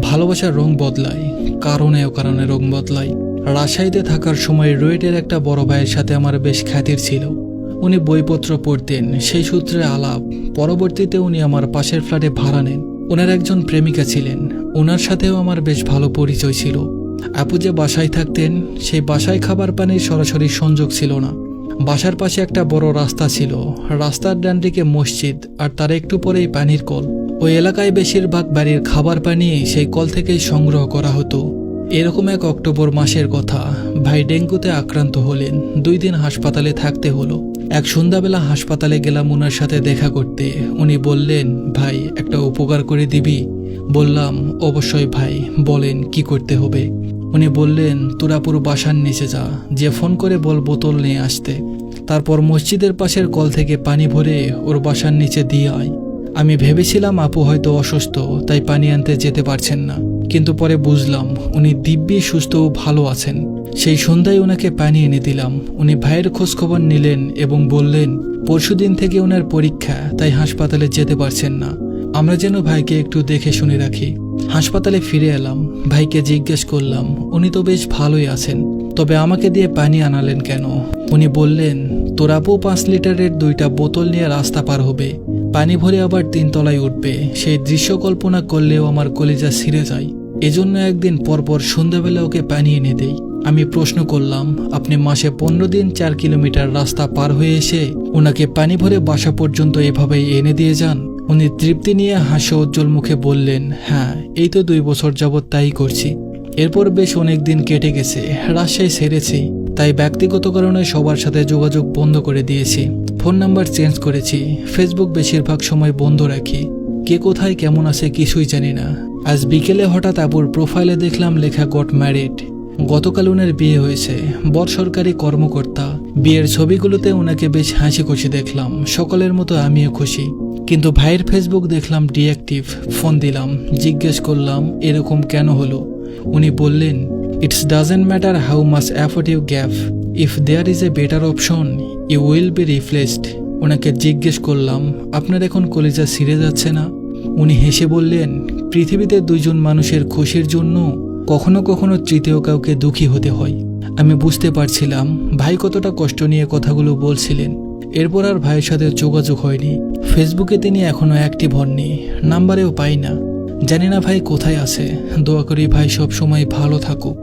ভালোবাসার রং বদলায়, কারণে অকারণে রং বদলায়। রাজশাহীতে থাকার সময় রুয়েটের একটা বড় ভাইয়ের সাথে আমার বেশ খ্যাতির ছিল। উনি বইপত্র পড়তেন, সেই সূত্রে আলাপ। পরবর্তীতে উনি আমার পাশের ফ্ল্যাটে ভাড়া নেন। ওনার একজন প্রেমিকা ছিলেন, ওনার সাথেও আমার বেশ ভালো পরিচয় ছিল। আপু যে বাসায় থাকতেন, সেই বাসায় খাবার পানির সরাসরি সংযোগ ছিল না। বাসার পাশে একটা বড় রাস্তা ছিল, রাস্তার ডান দিকে মসজিদ, আর তার একটু পরেই পানির কল। ওই এলাকায় বেশিরভাগ বাড়ির খাবার পানি সেই কল থেকেই সংগ্রহ করা হতো। এরকম এক অক্টোবর মাসের কথা, ভাই ডেঙ্গুতে আক্রান্ত হলেন। 2 দিন হাসপাতালে থাকতে হলো। এক সন্ধ্যাবেলা হাসপাতালে গেলাম ওনার সাথে দেখা করতে। উনি বললেন, ভাই একটা উপকার করে দিবি? বললাম, অবশ্যই ভাই, বলেন কি করতে হবে। উনি বললেন, তোরা পুরো বাসার নিচে যা, যে ফোন করে বল বোতল নিয়ে আসতে। তারপর মসজিদের পাশের কল থেকে পানি ভরে ওর বাসার নিচে দিয়ে আয়। আমি ভেবেছিলাম আপু হয়তো অসুস্থ, তাই পানি আনতে যেতে পারছেন না, কিন্তু পরে বুঝলাম উনি দিব্যি সুস্থ ও ভালো আছেন। সেই সন্ধ্যায় ওনাকে পানি এনে দিলাম। উনি ভাইয়ের খোঁজখবর নিলেন এবং বললেন পরশুদিন থেকে ওনার পরীক্ষা, তাই হাসপাতালে যেতে পারছেন না। আমরা যেন ভাইকে একটু দেখে শুনে রাখি। হাসপাতালে ফিরে এলাম, ভাইকে জিজ্ঞেস করলাম, উনি তো বেশ ভালোই আছেন, তবে আমাকে দিয়ে পানি আনালেন কেন? উনি বললেন, তোর আপু 5 লিটারের 2টা বোতল নিয়ে রাস্তা পার হবে, পানি ভরে আবার 3 তলায় উঠবে। সেই দৃশ্য কল্পনা করলেও আমার কলিজা ছিঁড়ে যায়। এজন্য একদিন পরপর সন্ধ্যাবেলা ওকে পানি এনে দেই। আমি প্রশ্ন করলাম, আপনি মাসে 15 দিন 4 কিলোমিটার রাস্তা পার হয়ে এসে ওনাকে পানি ভরে বাসা পর্যন্ত এভাবেই এনে দিয়ে যান? উনি তৃপ্তি নিয়ে হাসি উজ্জ্বল মুখে বললেন, হ্যাঁ, এই তো 2 বছর যাবৎ তাই করছি। এরপর বেশ অনেক দিন কেটে গেছে, রাজশাহী ছেড়েছি, তাই ব্যক্তিগত কারণে সবার সাথে যোগাযোগ বন্ধ করে দিয়েছি। ফোন নাম্বার চেঞ্জ করেছি, ফেসবুক বেশিরভাগ সময় বন্ধ রাখি। কে কোথায় কেমন আছে কিছুই জানি না। আজ বিকেলে হঠাৎ আপুর প্রোফাইলে দেখলাম লেখা গট ম্যারিড। গতকাল উনার বিয়ে হয়েছে, বর সরকারি কর্মকর্তা। বিয়ের ছবিগুলোতে ওনাকে বেশ হাসি খুশি দেখলাম, সকলের মতো আমিও খুশি। কিন্তু ভাইয়ের ফেসবুক দেখলাম ডিঅ্যাক্টিভ। ফোন দিলাম, জিজ্ঞেস করলাম এরকম কেন হলো। উনি বললেন, it's doesn't matter how much effort you gave, if there is a better option you will be replaced. ওনাকে জিজ্ঞেস করলাম, আপনার এখন কলিজা ছিঁড়ে যাচ্ছে না? উনি হেসে বললেন, পৃথিবীতে 2 জন মানুষের খুশির জন্য কখনো কখনো তৃতীয় কাউকে দুঃখী হতে হয়। আমি বুঝতে পারছিলাম ভাই কতটা কষ্ট নিয়ে কথাগুলো বলছিলেন। এরপর আর ভাইয়ের সাথে যোগাযোগ হয়নি। ফেসবুকে তিনি এখনো অ্যাক্টিভ হননি, নাম্বারেও পাই না। জানি না ভাই কোথায় আছে। দোয়া করি ভাই সব সময় ভালো থাকুক।